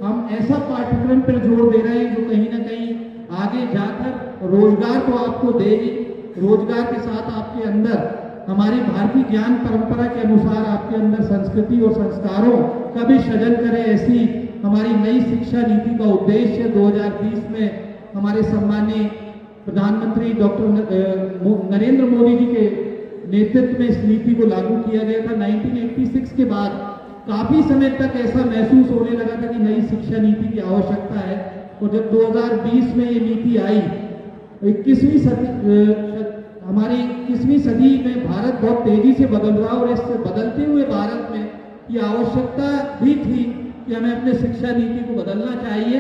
हम ऐसा पाठ्यक्रम पर जोर दे रहे हैं जो कहीं ना कहीं आगे जाकर रोजगार तो आपको देगी, रोजगार के साथ आपके अंदर हमारी भारतीय ज्ञान परंपरा के अनुसार आपके अंदर संस्कृति और संस्कारों का भी सृजन करे, ऐसी हमारी नई शिक्षा नीति का उद्देश्य 2020 में हमारे सम्माननीय प्रधानमंत्री डॉक्टर नरेंद्र मोदी जी के नेतृत्व में इस नीति को लागू किया गया था। 1986 के बाद काफी समय तक ऐसा महसूस होने लगा था कि नई शिक्षा नीति की आवश्यकता है, और जब 2020 में ये नीति आई, 21वीं सदी में भारत बहुत तेजी से बदल रहा, और इस बदलते हुए भारत में ये आवश्यकता भी थी कि हमें अपने शिक्षा नीति को बदलना चाहिए,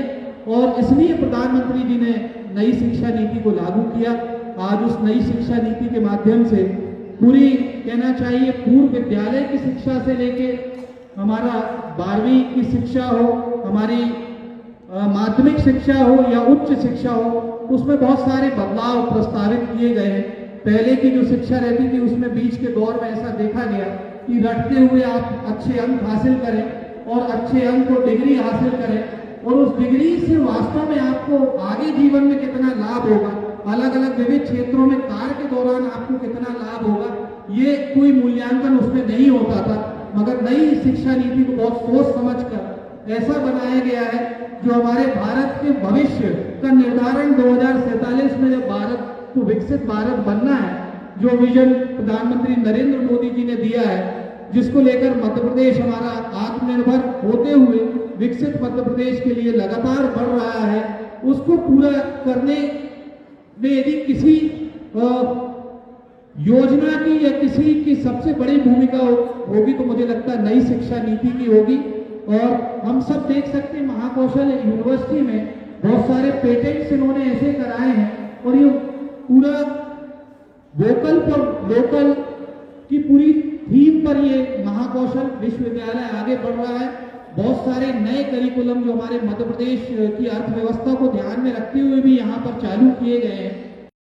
और इसलिए प्रधानमंत्री जी ने नई शिक्षा नीति को लागू किया। आज उस नई शिक्षा नीति के माध्यम से पूरी कहना चाहिए पूर्व विद्यालय की शिक्षा से लेके हमारा 12वीं की शिक्षा हो, हमारी माध्यमिक शिक्षा हो या उच्च शिक्षा हो, उसमें बहुत सारे बदलाव प्रस्तावित किए गए हैं। पहले की जो शिक्षा रहती थी उसमें बीच के दौर में ऐसा देखा गया कि रटते हुए आप अच्छे अंक हासिल करें और अच्छे अंक को डिग्री हासिल करें, और उस डिग्री से वास्तव में आपको आगे जीवन में कितना लाभ होगा, अलग अलग विविध क्षेत्रों में कार्य के दौरान आपको कितना लाभ होगा, ये कोई मूल्यांकन उसमें नहीं होता था। मगर नई शिक्षा नीति को बहुत सोच समझ कर ऐसा बनाया गया है जो हमारे भारत के भविष्य का निर्धारण 2047 में जब भारत को विकसित भारत बनना है, जो विजन प्रधानमंत्री नरेंद्र मोदी जी ने दिया है, जिसको लेकर मध्य प्रदेश हमारा आत्मनिर्भर होते हुए विकसित मध्य प्रदेश के लिए लगातार बढ़ रहा है, उसको पूरा करने में यदि किसी योजना की या किसी की सबसे बड़ी भूमिका होगी तो मुझे लगता है नई शिक्षा नीति की होगी। और हम सब देख सकते हैं महाकौशल यूनिवर्सिटी में बहुत सारे पेटेंट्स इन्होंने ऐसे कराए हैं, और ये पूरा वोकल फॉर लोकल की पूरी थीम पर ये महाकौशल विश्वविद्यालय आगे बढ़ रहा है। बहुत सारे नए करिकुलम जो हमारे मध्य प्रदेश की अर्थव्यवस्था को ध्यान में रखते हुए भी यहाँ पर चालू किए गए हैं,